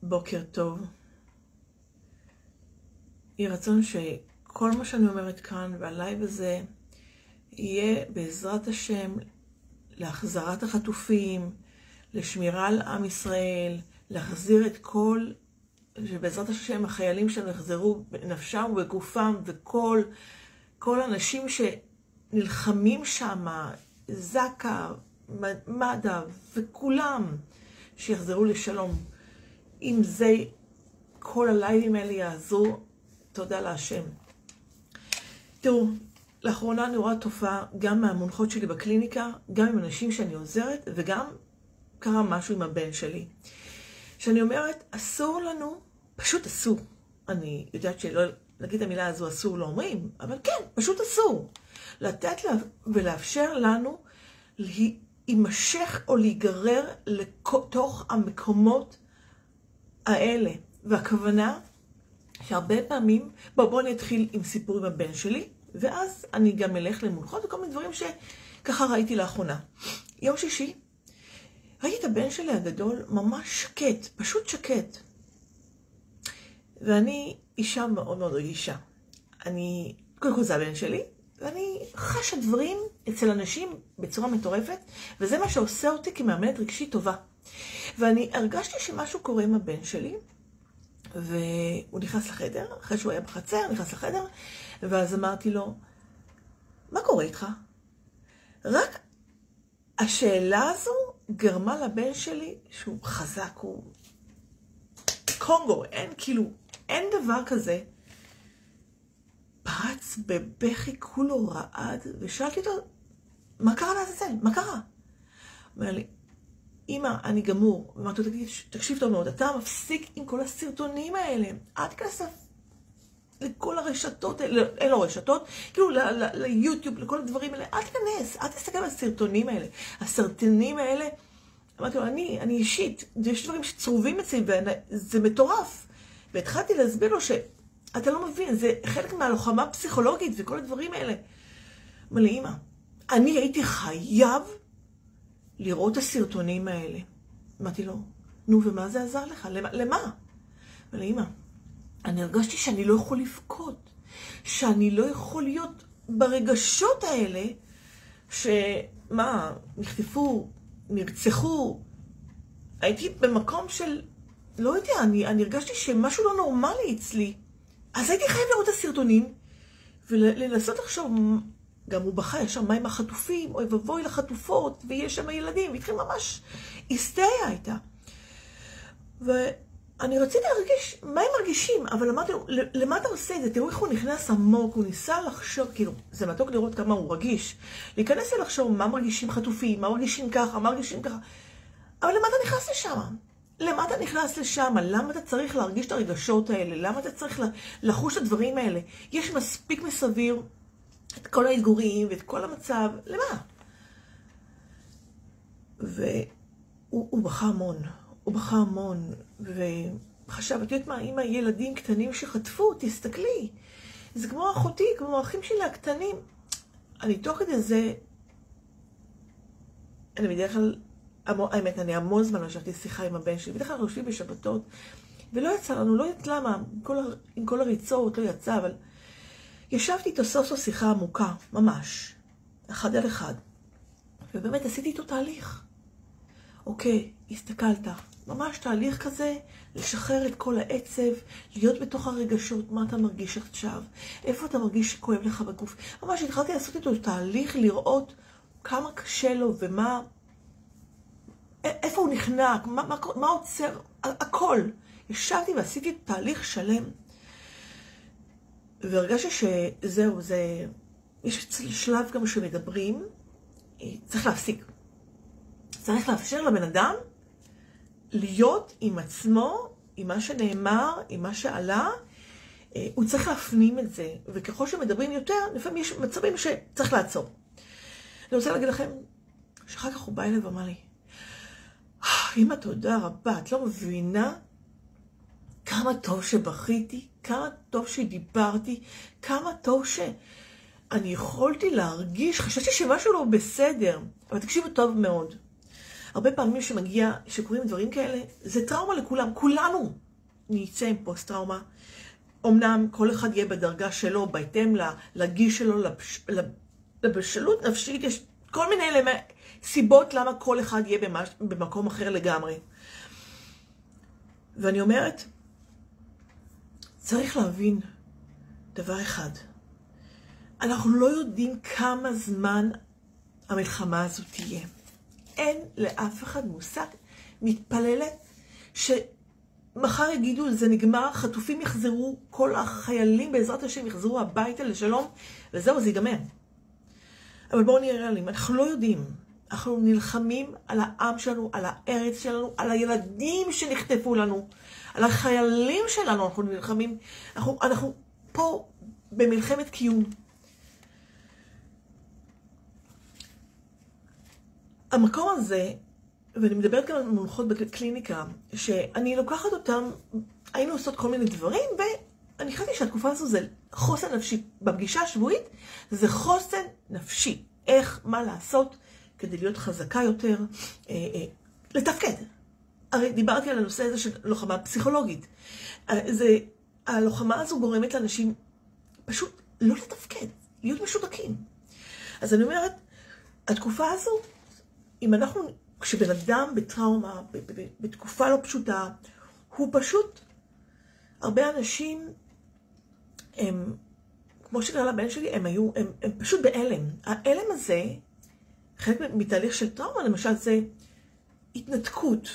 בוקר טוב. יהי רצון שכל מה שאני אומרת כאן והלייב הזה יהיה בעזרת השם להחזרת החטופים, לשמירה על עם ישראל, להחזיר את שבעזרת השם החיילים שלנו יחזרו בנפשם ובגופם, וכל אנשים שנלחמים שם, זקה, מד"א וכולם, שיחזרו לשלום. אם זה, כל הלייבים האלה יעזרו, תודה להשם. תראו, לאחרונה אני רואה תופעה גם מהמונחות שלי בקליניקה, גם עם אנשים שאני עוזרת, וגם קרה משהו עם הבן שלי. שאני אומרת, אסור לנו, פשוט אסור. אני יודעת שלא להגיד את המילה הזו אסור לא אומרים, אבל כן, פשוט אסור. לתת ולאפשר לנו להימשך או להיגרר לתוך המקומות האלה. והכוונה שהרבה פעמים, בואו נתחיל עם סיפור עם הבן שלי, ואז אני גם אלך למונחות וכל מיני דברים שככה ראיתי לאחרונה. יום שישי, ראיתי את הבן שלי הגדול ממש שקט, פשוט שקט. ואני אישה מאוד מאוד רגישה. קודם כל זה הבן שלי, ואני חשה דברים אצל אנשים בצורה מטורפת, וזה מה שעושה אותי כמאמנת רגשית טובה. ואני הרגשתי שמשהו קורה עם הבן שלי, והוא נכנס לחדר, אחרי שהוא היה בחצר, נכנס לחדר, ואז אמרתי לו, מה קורה איתך? רק השאלה הזו גרמה לבן שלי שהוא חזק, הוא קונגו, אין דבר כזה. פרץ בבכי, כולו רעד, ושאלתי אותו, מה קרה לעזאזל? מה קרה? אומר לי, אמא, אני גמור. ואמרתי לו, תקשיב טוב מאוד, אתה מפסיק עם כל הסרטונים האלה. אל תיכנס לכל הרשתות, אין לו רשתות, כאילו ליוטיוב, לכל הדברים האלה, אל תיכנס, אל תסתכל על הסרטונים האלה. הסרטונים האלה, אמרתי לו, אני אישית, יש דברים שצרובים אצלי, וזה מטורף. והתחלתי להסביר לו שאתה לא מבין, זה חלק מהלוחמה הפסיכולוגית וכל הדברים האלה. אמר לי, אמא, אני הייתי חייב לראות את הסרטונים האלה. אמרתי לו, נו, ומה זה עזר לך? למה? אמר לי, אמא, אני הרגשתי שאני לא יכול לבכות, שאני לא יכול להיות ברגשות האלה, נחטפו, נרצחו. הייתי במקום של, לא יודע, אני הרגשתי שמשהו לא נורמלי אצלי. אז הייתי חייב לראות את הסרטונים, ולנסות לחשוב, גם הוא בכה, יש שם מים החטופים, אוי ובוי לחטופות, ויש שם ילדים, והתחיל ממש היסטריה הייתה. ואני רציתי להרגיש, מה הם מרגישים? אבל אמרתי לו, למה אתה עושה את זה? תראו איך הוא נכנס עמוק, הוא ניסה לחשוב, כאילו, זה מתוק לראות כמה הוא רגיש. להיכנס ולחשוב מה מרגישים חטופים, מה מרגישים ככה, מה מרגישים ככה. אבל למה אתה נכנס לשם? למה אתה נכנס לשם? למה אתה צריך להרגיש את הרגשות האלה? למה אתה צריך לחוש את הדברים האלה? יש מספיק מסביר את כל האתגורים ואת כל המצב. למה? והוא בכה המון. הוא בכה המון. וחשב, את יודעת מה? אם הילדים קטנים שחטפו, תסתכלי. זה כמו אחותי, כמו האחים שלי הקטנים. אני תוך כדי זה, אני בדרך כלל, האמת, אני המון זמן ישבתי שיחה עם הבן שלי, בדרך כלל יושבים בשבתות, ולא יצא לנו, לא יודעת למה, עם כל הריצות לא יצא, אבל ישבתי איתו סוף שיחה עמוקה, ממש, אחד על אחד, ובאמת עשיתי איתו תהליך. אוקיי, הסתכלת, ממש תהליך כזה, לשחרר את כל העצב, להיות בתוך הרגשות, מה אתה מרגיש עכשיו, איפה אתה מרגיש שכואב לך בגוף. ממש התחלתי לעשות איתו תהליך, לראות כמה קשה לו ומה, איפה הוא נחנק, מה עוצר, הכל. ישבתי ועשיתי תהליך שלם. והרגשתי שזהו, יש שלב גם שמדברים, צריך להפסיק. צריך לאפשר לבן אדם להיות עם עצמו, עם מה שנאמר, עם מה שעלה, הוא צריך להפנים את זה. וככל שמדברים יותר, לפעמים יש מצבים שצריך לעצור. אני רוצה להגיד לכם, שאחר כך הוא בא אליי ואמר לי, אמא, תודה רבה, את לא מבינה כמה טוב שבכיתי, כמה טוב שדיברתי, כמה טוב שאני יכולתי להרגיש, חשבתי שמשהו לא בסדר, אבל תקשיבו טוב מאוד. הרבה פעמים שקוראים דברים כאלה, זה טראומה לכולם. כולנו נצא עם פוסט-טראומה. אמנם כל אחד יהיה בדרגה שלו, בהתאם לגיל שלו, לבשלות נפשית. יש כל מיני סיבות למה כל אחד יהיה במקום אחר לגמרי. ואני אומרת, צריך להבין דבר אחד. אנחנו לא יודעים כמה זמן המלחמה הזאת תהיה. אין לאף אחד מושג. מתפללת שמחר יגידו, זה נגמר, חטופים יחזרו, כל החיילים בעזרת השם יחזרו הביתה לשלום, וזהו, זה ייגמר. אבל בואו נראה עליהם, אנחנו לא יודעים. אנחנו נלחמים על העם שלנו, על הארץ שלנו, על הילדים שנחטפו לנו, על החיילים שלנו אנחנו נלחמים. אנחנו פה במלחמת קיום. המקום הזה, ואני מדברת גם על מונחות בקליניקה, שאני לוקחת אותם, היינו עושות כל מיני דברים, ואני חושבת שהתקופה הזו זה חוסן נפשי. בפגישה השבועית זה חוסן נפשי. איך, מה לעשות כדי להיות חזקה יותר, לתפקד. הרי דיברתי על הנושא הזה של לוחמה פסיכולוגית. הלוחמה הזו גורמת לאנשים פשוט לא לתפקד, להיות משותקים. אז אני אומרת, התקופה הזו, אם אנחנו, כשבן אדם בטראומה, בתקופה לא פשוטה, הוא פשוט, הרבה אנשים, הם, כמו שקרה לבן שלי, הם פשוט בהלם. ההלם הזה, חלק מתהליך של טראומה, למשל, זה התנתקות.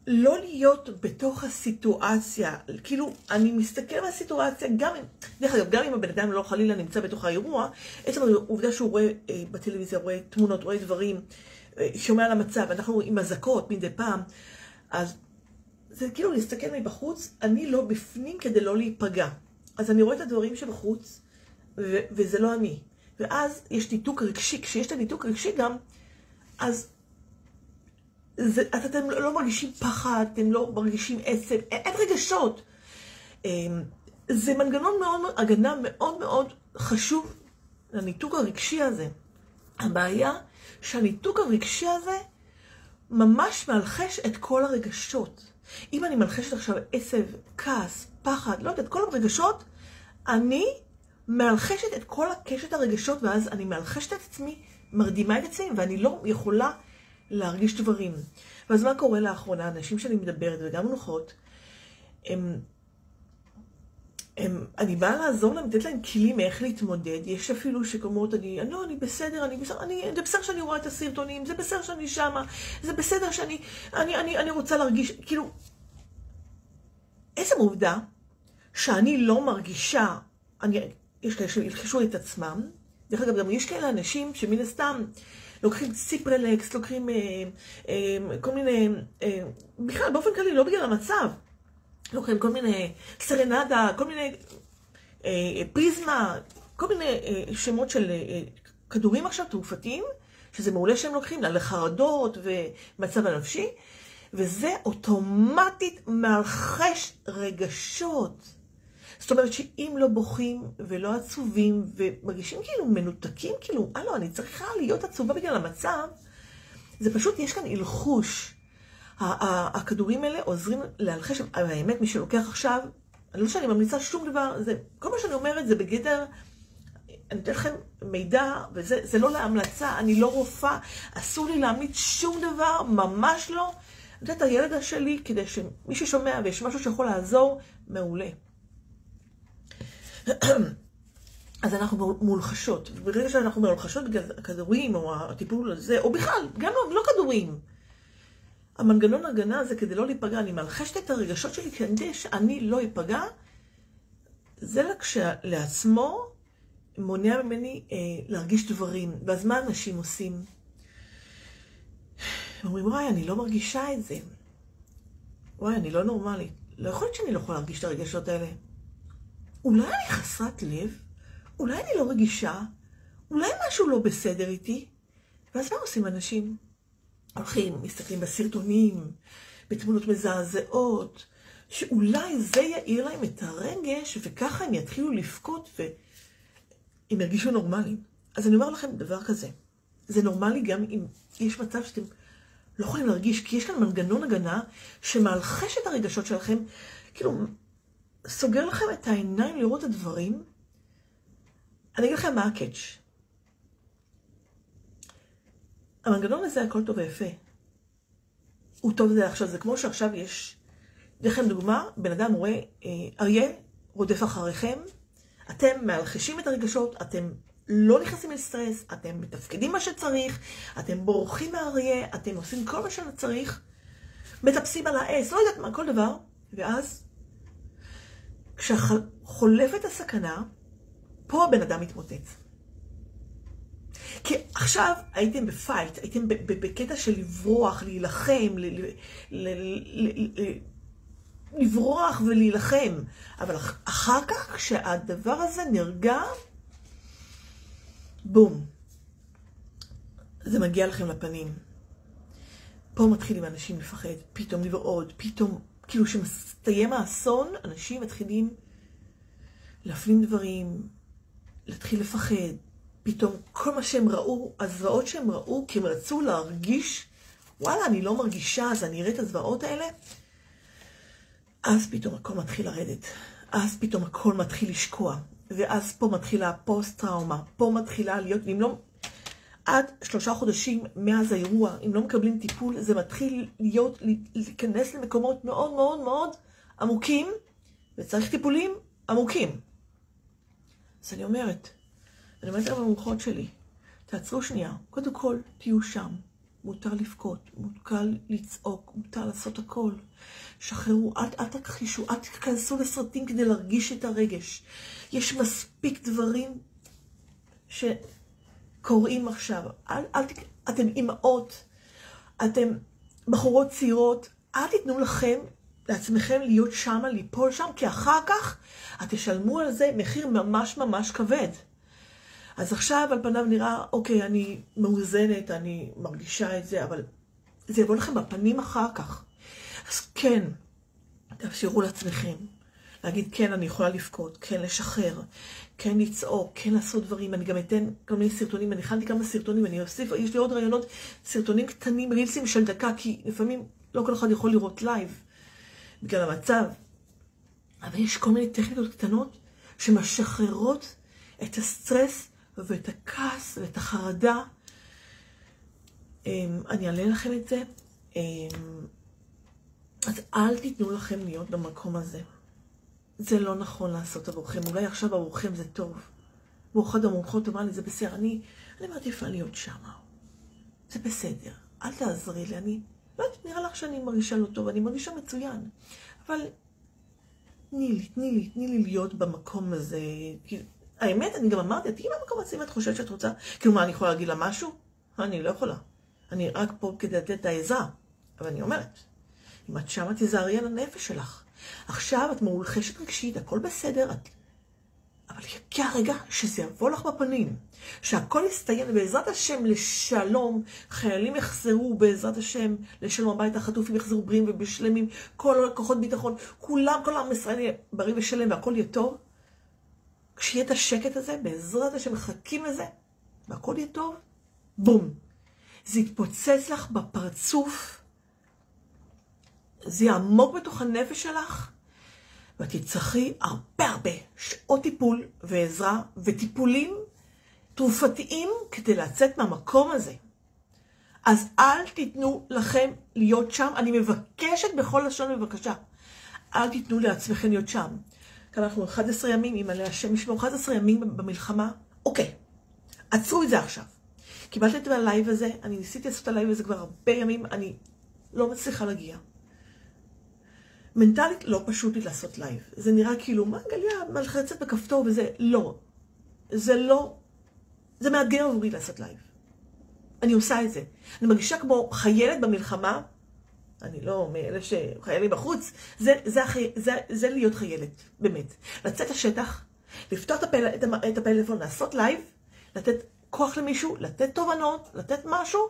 לא להיות בתוך הסיטואציה, כאילו, אני מסתכל על הסיטואציה, גם אם הבן אדם לא חלילה נמצא בתוך האירוע, עצם העובדה שהוא רואה בטלוויזיה, רואה תמונות, רואה דברים, שומע על המצב, אנחנו עם הזקות מדי פעם, אז זה כאילו להסתכל מבחוץ, אני לא בפנים כדי לא להיפגע. אז אני רואה את הדברים שבחוץ, וזה לא אני. ואז יש ניתוק רגשי, כשיש את הניתוק רגשי גם, אז אתם לא מרגישים פחד, אתם לא מרגישים עצב, אין רגשות. זה מנגנון מאוד, הגנה מאוד מאוד חשוב לניתוק הרגשי הזה. הבעיה שהניתוק הרגשי הזה ממש מלחש את כל הרגשות. אם אני מלחשת עכשיו עצב, כעס, פחד, לא יודעת, כל הרגשות, אני מלחשת את כל הקשת הרגשות, ואז אני מלחשת את עצמי, מרדימה את עצמי, ואני לא יכולה להרגיש דברים. ואז מה קורה לאחרונה? אנשים שאני מדברת, וגם מנוחות, אני באה לעזור להם, לתת להם כלים איך להתמודד. יש אפילו שכמות, אני בסדר, זה בסדר שאני רואה את הסרטונים, זה בסדר שאני שמה, זה בסדר שאני רוצה להרגיש, כאילו, איזה עובדה שאני לא מרגישה, יש כאלה שילחשו את עצמם, דרך אגב, גם יש כאלה אנשים שמן הסתם לוקחים ציפרלקס, לוקחים כל מיני, בכלל באופן כללי, לא בגלל המצב, לוקחים כל מיני סרנדה, כל מיני פריזמה, כל מיני שמות של כדורים עכשיו תרופתיים, שזה מעולה שהם לוקחים לחרדות ומצב הנפשי, וזה אוטומטית מלחש רגשות. זאת אומרת שאם לא בוכים ולא עצובים ומרגישים כאילו מנותקים, כאילו, אני צריכה להיות עצובה בגלל המצב, זה פשוט, יש כאן הלחוש. הכדורים האלה עוזרים להלחש, אבל האמת, מי שלוקח עכשיו, אני לא שאני ממליצה שום דבר, כל מה שאני אומרת זה בגדר, אני אתן לכם מידע, וזה לא להמלצה, אני לא רופאה, אסור לי להמליץ שום דבר, ממש לא. אני יודעת, הילד שלי, כדי שמי ששומע ויש משהו שיכול לעזור, מעולה. אז אנחנו מולחשות, וברגע שאנחנו מולחשות בגלל הכדורים או הטיפול הזה, או בכלל, גם לא כדורים, המנגנון הגנה הזה כדי לא להיפגע, אני מלחשת את הרגשות שלי כדי שאני לא ייפגע, זה לעצמו מונע ממני להרגיש דברים. ואז מה אנשים עושים? הם אומרים, וואי, אני לא מרגישה את זה. וואי, אני לא נורמלית. לא יכול להיות שאני לא יכולה להרגיש את הרגשות האלה. אולי אני חסרת לב? אולי אני לא רגישה? אולי משהו לא בסדר איתי? ואז מה עושים אנשים? הולכים, מסתכלים בסרטונים, בתמונות מזעזעות, שאולי זה יעיר להם את הרגש, וככה הם יתחילו לפקוד, והם ירגישו נורמליים. אז אני אומר לכם דבר כזה, זה נורמלי גם אם יש מצב שאתם לא יכולים להרגיש, כי יש כאן מנגנון הגנה שמלחש את הרגשות שלכם, כאילו, סוגר לכם את העיניים לראות את הדברים. אני אגיד לכם מה הקאץ'. המנגנון הזה הכל טוב ויפה. הוא טוב זה עכשיו, זה כמו שעכשיו יש, לכם דוגמה, בן אדם רואה אריה רודף אחריכם, אתם מלחשים את הרגשות, אתם לא נכנסים לסטרס, אתם מתפקדים מה שצריך, אתם בורחים מהאריה, אתם עושים כל מה שצריך, מטפסים על העץ, לא יודעת מה, כל דבר, ואז כשחולפת הסכנה, פה הבן אדם מתמוטט. כי עכשיו הייתם בפייט, הייתם בקטע של לברוח, להילחם, לברוח ולהילחם. אבל אחר כך, כשהדבר הזה נרגע, בום. זה מגיע לכם לפנים. פה מתחילים אנשים לפחד, פתאום לברעוד, פתאום, כאילו שמסתיים האסון, אנשים מתחילים להפנים דברים, להתחיל לפחד. פתאום כל מה שהם ראו, הזוועות שהם ראו, כי הם רצו להרגיש, וואלה, אני לא מרגישה, אז אני אראה את הזוועות האלה. אז פתאום הכל מתחיל לרדת. אז פתאום הכל מתחיל לשקוע. ואז פה מתחילה הפוסט-טראומה. פה מתחילה להיות, אם לא, עד 3 חודשים מאז האירוע, אם לא מקבלים טיפול, זה מתחיל להיות, להיכנס למקומות מאוד מאוד מאוד עמוקים, וצריך טיפולים עמוקים. אז אני אומרת להם במוחות שלי, תעצרו שנייה, קודם כל תהיו שם, מותר לבכות, מותר לצעוק, מותר לעשות הכל, שחררו, אל תכחישו, אל תכנסו לסרטים כדי להרגיש את הרגש, יש מספיק דברים שקוראים עכשיו, אתם אמהות, אתם בחורות צעירות, אל תיתנו לעצמכם להיות שם, ליפול שם, כי אחר כך את תשלמו על זה מחיר ממש ממש כבד. אז עכשיו על פניו נראה, אוקיי, אני מאוזנת, אני מרגישה את זה, אבל זה יבוא לכם בפנים אחר כך. אז כן, תאפשרו לעצמכם. להגיד, כן, אני יכולה לבכות, כן, לשחרר, כן, לצעוק, כן, לעשות דברים. אני גם אתן כל מיני סרטונים, אני הכנתי כמה סרטונים, אני אוסיף, יש לי עוד רעיונות, סרטונים קטנים, רילסים של דקה, כי לפעמים לא כל אחד יכול לראות לייב, בגלל המצב. אבל יש כל מיני טכניקות קטנות שמשחררות את הסטרס ואת הכעס ואת החרדה. אני אעלה לכם את זה. אז אל תיתנו לכם להיות במקום הזה. זה לא נכון לעשות עבורכם. אולי עכשיו עבורכם זה טוב. ואחד המומחות אמר לי, זה בסדר. אני מעדיפה להיות שם. זה בסדר. אל תעזרי לי. אני לא יודעת, נראה לך שאני מרגישה לא טוב. אני מרגישה מצוין. אבל תני לי להיות במקום הזה. האמת, אני גם אמרתי, תהיי במקום הזה אם את חושבת שאת רוצה. כאילו מה, אני יכולה להגיד לה משהו? אני לא יכולה. אני רק פה כדי לתת את העזרה. אבל אני אומרת, אם את שמה תזהרי על הנפש שלך. עכשיו את מולחשת רגשית, הכל בסדר. אבל יגיע הרגע שזה יבוא לך בפנים. שהכל יסתיים בעזרת השם לשלום. חיילים יחזרו בעזרת השם לשלום הביתה. החטופים יחזרו בריאים ובשלמים. כל הכוחות ביטחון. כולם, כל עם ישראל יהיה בריא ושלם והכל יהיה טוב. כשיהיה את השקט הזה, בעזרת השם מחכים לזה, והכל יהיה טוב, בום. זה יתפוצץ לך בפרצוף, זה יעמוק בתוך הנפש שלך, ותצטרכי הרבה שעות טיפול ועזרה, וטיפולים תרופתיים כדי לצאת מהמקום הזה. אז אל תיתנו לכם להיות שם, אני מבקשת בכל לשון בבקשה, אל תיתנו לעצמכם להיות שם. כאן אנחנו 11 ימים, אם עליה השם ישמור, 11 ימים במלחמה. אוקיי, עצרו את זה עכשיו. קיבלתי את הלייב הזה, אני ניסיתי לעשות את הלייב הזה כבר הרבה ימים, אני לא מצליחה להגיע. מנטלית לא פשוט לי לעשות לייב. זה נראה כאילו, מה גליה, מלחצת בכפתור וזה, לא. זה לא, זה מאתגר עבורי לעשות לייב. אני עושה את זה. אני מרגישה כמו חיילת במלחמה, אני לא מאלה שחיילים בחוץ, זה להיות חיילת, באמת. לצאת לשטח, לפתוח את הפלאפון, לעשות לייב, לתת כוח למישהו, לתת תובנות, לתת משהו,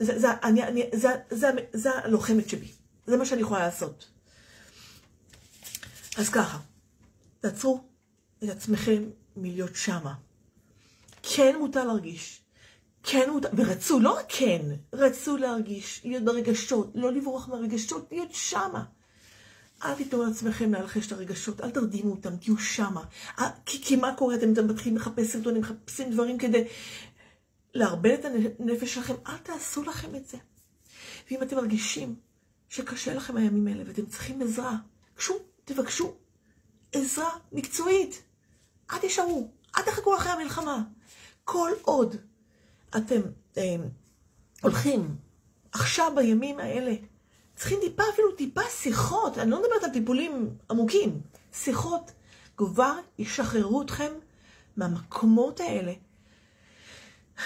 זה הלוחמת שבי. זה מה שאני יכולה לעשות. אז ככה, תעצרו את עצמכם מלהיות שמה. כן מותר להרגיש, כן, ורצו, לא רק כן, רצו להרגיש, להיות ברגשות, לא לברוח מהרגשות, להיות שמה. אל תיתנו לעצמכם להלחש את הרגשות, אל תרדימו אותם, תהיו שמה. כי מה קורה? אתם מתחילים לחפש סרטונים, מחפשים דברים כדי להרבה את הנפש שלכם, אל תעשו לכם את זה. ואם אתם מרגישים שקשה לכם הימים האלה ואתם צריכים עזרה, תבקשו עזרה מקצועית. אל תישארו, אל תחכו אחרי המלחמה. כל עוד אתם הולכים עכשיו בימים האלה, צריכים אפילו טיפה שיחות, אני לא מדברת על טיפולים עמוקים, שיחות כבר ישחררו אתכם מהמקומות האלה.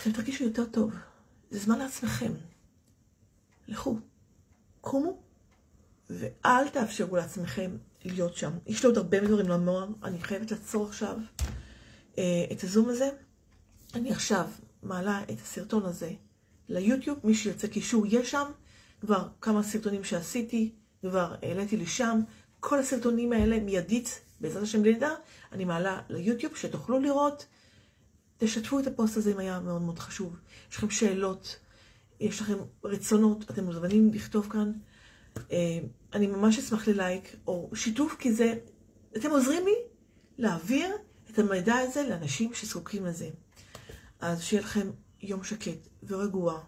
אתם תרגישו יותר טוב, זה זמן לעצמכם. לכו, קומו, ואל תאפשרו לעצמכם להיות שם. יש לו עוד הרבה דברים למוח, אני חייבת לעצור עכשיו את הזום הזה. אני עכשיו מעלה את הסרטון הזה ליוטיוב, מי שיוצא קישור יש שם, כבר כמה סרטונים שעשיתי, כבר העליתי לשם, כל הסרטונים האלה מיידית, בעזרת השם לידה, אני מעלה ליוטיוב שתוכלו לראות, תשתפו את הפוסט הזה אם היה מאוד מאוד חשוב. יש לכם שאלות, יש לכם רצונות, אתם מוזמנים לכתוב כאן, אני ממש אשמח ללייק או שיתוף, כי זה, אתם עוזרים לי להעביר את המידע הזה לאנשים שזקוקים לזה. אז שיהיה לכם יום שקט ורגוע.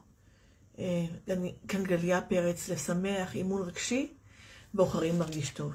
כאן גליה פרץ, לשמח, אימון רגשי, בוחרים מרגיש טוב.